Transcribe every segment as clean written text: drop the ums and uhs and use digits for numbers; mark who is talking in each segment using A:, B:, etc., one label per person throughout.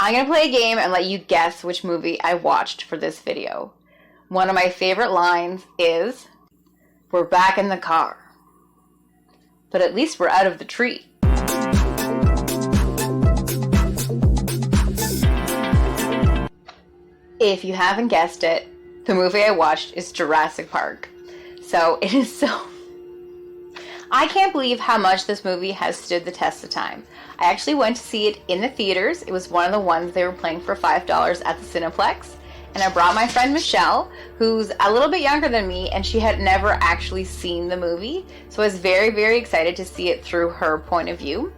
A: I'm going to play a game and let you guess which movie I watched for this video. One of my favorite lines is, "We're back in the car, but at least we're out of the tree." If you haven't guessed it, the movie I watched is Jurassic Park. So it is so... I can't believe how much this movie has stood the test of time. I actually went to see it in the theaters. It was one of the ones they were playing for $5 at the Cineplex. And I brought my friend Michelle, who's a little bit younger than me, and she had never actually seen the movie. So I was very, very excited to see it through her point of view.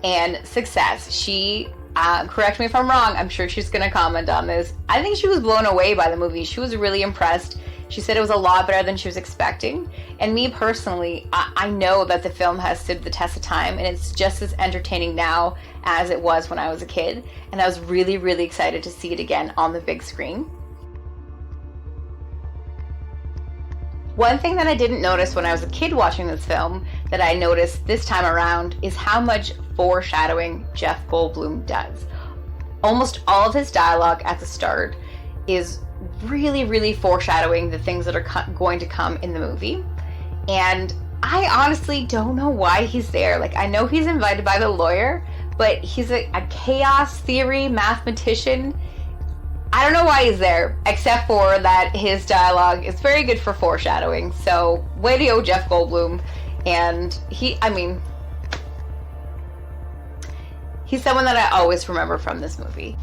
A: And success. She, correct me if I'm wrong, I'm sure she's going to comment on this. I think she was blown away by the movie. She was really impressed. She said it was a lot better than she was expecting. And me personally, I know that the film has stood the test of time, and it's just as entertaining now as it was when I was a kid. And I was really, really excited to see it again on the big screen. One thing that I didn't notice when I was a kid watching this film that I noticed this time around is how much foreshadowing Jeff Goldblum does. Almost all of his dialogue at the start is really, really foreshadowing the things that are going to come in the movie. And I honestly don't know why he's there. Like, I know he's invited by the lawyer, but he's a chaos theory mathematician. I don't know why he's there, except for that his dialogue is very good for foreshadowing. So, way to go, Jeff Goldblum. And he's someone that I always remember from this movie.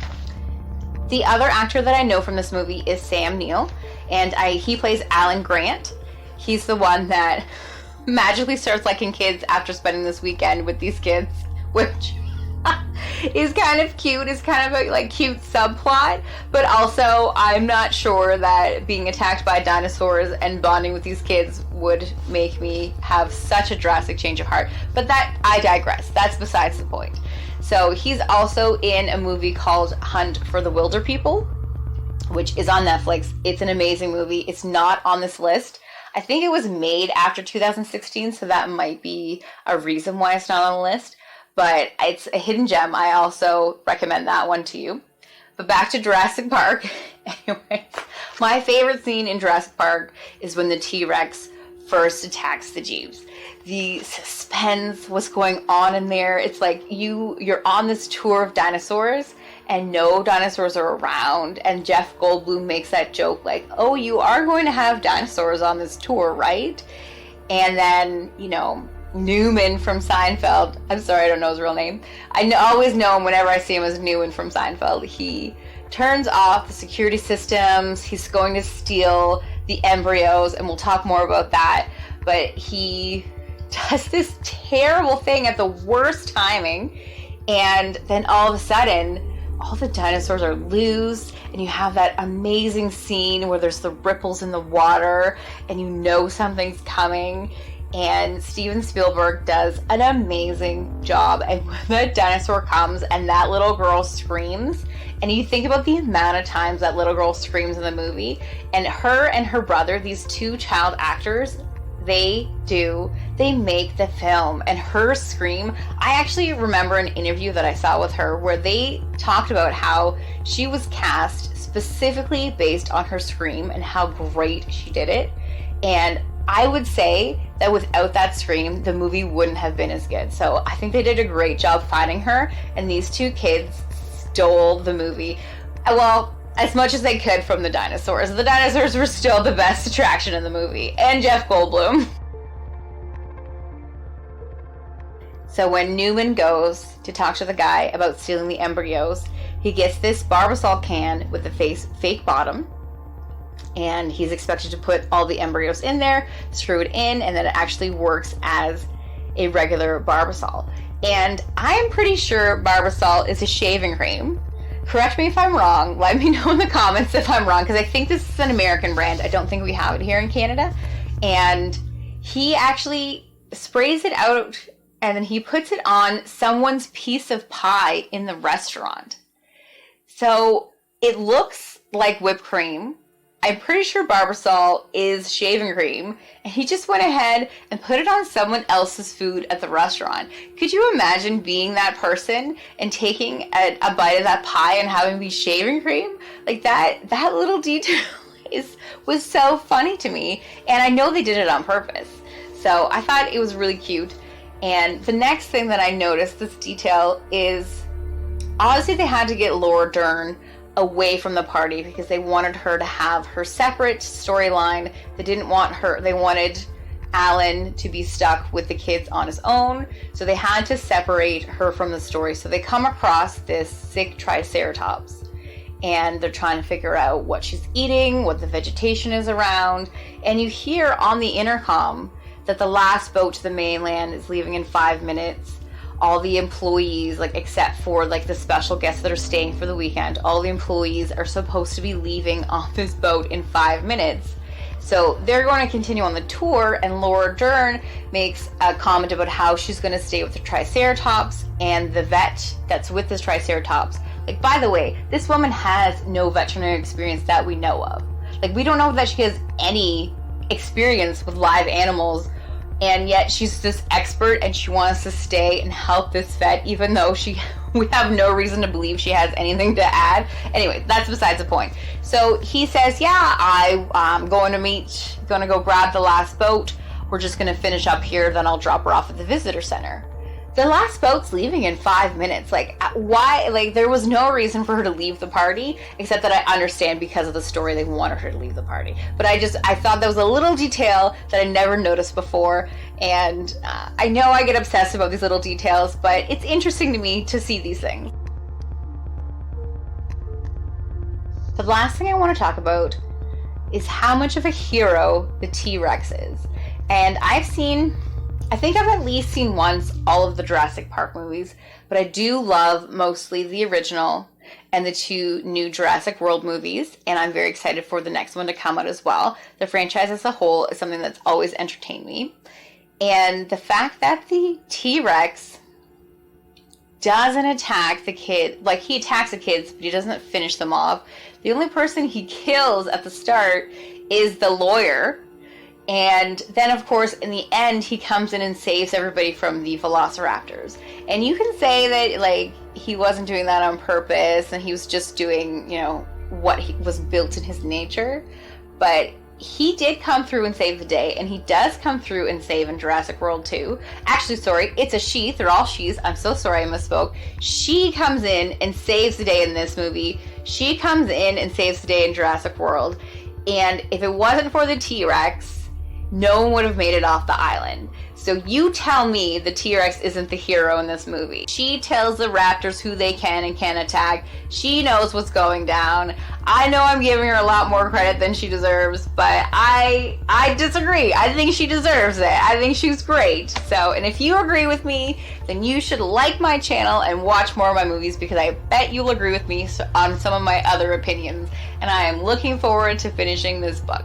A: The other actor that I know from this movie is Sam Neill, and he plays Alan Grant. He's the one that magically starts liking kids after spending this weekend with these kids, which is kind of cute. It's kind of a like cute subplot, but also I'm not sure that being attacked by dinosaurs and bonding with these kids would make me have such a drastic change of heart. But that, I digress. That's besides the point. So he's also in a movie called Hunt for the Wilder People, which is on Netflix. It's an amazing movie. It's not on this list. I think it was made after 2016, so that might be a reason why it's not on the list. But it's a hidden gem. I also recommend that one to you. But back to Jurassic Park. Anyways, my favorite scene in Jurassic Park is when the T-Rex first attacks the Jeeps. The suspense, what's going on in there. It's like you're on this tour of dinosaurs and no dinosaurs are around, and Jeff Goldblum makes that joke like, "Oh, you are going to have dinosaurs on this tour, right?" And then, Newman from Seinfeld, I'm sorry, I don't know his real name. I always know him whenever I see him as Newman from Seinfeld. He turns off the security systems. He's going to steal the embryos, and we'll talk more about that. But he does this terrible thing at the worst timing, and then all of a sudden all the dinosaurs are loose, and you have that amazing scene where there's the ripples in the water and you know something's coming. And Steven Spielberg does an amazing job. And when that dinosaur comes and that little girl screams, and you think about the amount of times that little girl screams in the movie, and her brother, these two child actors, they make the film. And her scream, I actually remember an interview that I saw with her where they talked about how she was cast specifically based on her scream and how great she did it. And I would say that without that scream, the movie wouldn't have been as good. So I think they did a great job finding her, and these two kids stole the movie. Well, as much as they could from the dinosaurs. The dinosaurs were still the best attraction in the movie, and Jeff Goldblum. So when Newman goes to talk to the guy about stealing the embryos, he gets this Barbasol can with a fake bottom, and he's expected to put all the embryos in there, screw it in, and then it actually works as a regular Barbasol. And I am pretty sure Barbasol is a shaving cream. Correct me if I'm wrong. Let me know in the comments if I'm wrong, because I think this is an American brand. I don't think we have it here in Canada. And he actually sprays it out, and then he puts it on someone's piece of pie in the restaurant. So it looks like whipped cream, I'm pretty sure Barbasol is shaving cream, and he just went ahead and put it on someone else's food at the restaurant. Could you imagine being that person and taking a bite of that pie and having it be shaving cream? Like that little detail was so funny to me, and I know they did it on purpose. So I thought it was really cute. And the next thing that I noticed, this detail, is obviously they had to get Laura Dern away from the party because they wanted her to have her separate storyline. They wanted Alan to be stuck with the kids on his own, so they had to separate her from the story. So they come across this sick triceratops, and they're trying to figure out what she's eating, what the vegetation is around, and you hear on the intercom that the last boat to the mainland is leaving in 5 minutes. All the employees, like except for like the special guests that are staying for the weekend, all the employees are supposed to be leaving on this boat in 5 minutes. So they're going to continue on the tour, and Laura Dern makes a comment about how she's going to stay with the Triceratops and the vet that's with this Triceratops. Like, by the way, this woman has no veterinary experience that we know of. Like, we don't know that she has any experience with live animals, and yet she's this expert and she wants to stay and help this vet, even though we have no reason to believe she has anything to add. Anyway, that's besides the point. So he says, yeah, I'm going to go grab the last boat. We're just going to finish up here, then I'll drop her off at the visitor center. The last boat's leaving in 5 minutes. Like, why? Like, there was no reason for her to leave the party, except that I understand because of the story they wanted her to leave the party. But I thought that was a little detail that I never noticed before, and I know I get obsessed about these little details, but it's interesting to me to see these things. The last thing I want to talk about is how much of a hero the T-Rex is. And I think I've at least seen once all of the Jurassic Park movies, but I do love mostly the original and the 2 new Jurassic World movies, and I'm very excited for the next one to come out as well. The franchise as a whole is something that's always entertained me. And the fact that the T-Rex doesn't attack the kid, like he attacks the kids, but he doesn't finish them off. The only person he kills at the start is the lawyer. And then, of course, in the end, he comes in and saves everybody from the velociraptors. And you can say that, like, he wasn't doing that on purpose and he was just doing, what was built in his nature. But he did come through and save the day, and he does come through and save in Jurassic World 2. Actually, sorry, it's a she. They're all she's. I'm so sorry I misspoke. She comes in and saves the day in this movie. She comes in and saves the day in Jurassic World. And if it wasn't for the T-Rex, no one would have made it off the island. So you tell me the T-Rex isn't the hero in this movie. She tells the raptors who they can and can't attack. She knows what's going down. I know I'm giving her a lot more credit than she deserves, but I disagree. I think she deserves it. I think she's great. So, and if you agree with me, then you should like my channel and watch more of my movies, because I bet you'll agree with me on some of my other opinions. And I am looking forward to finishing this book.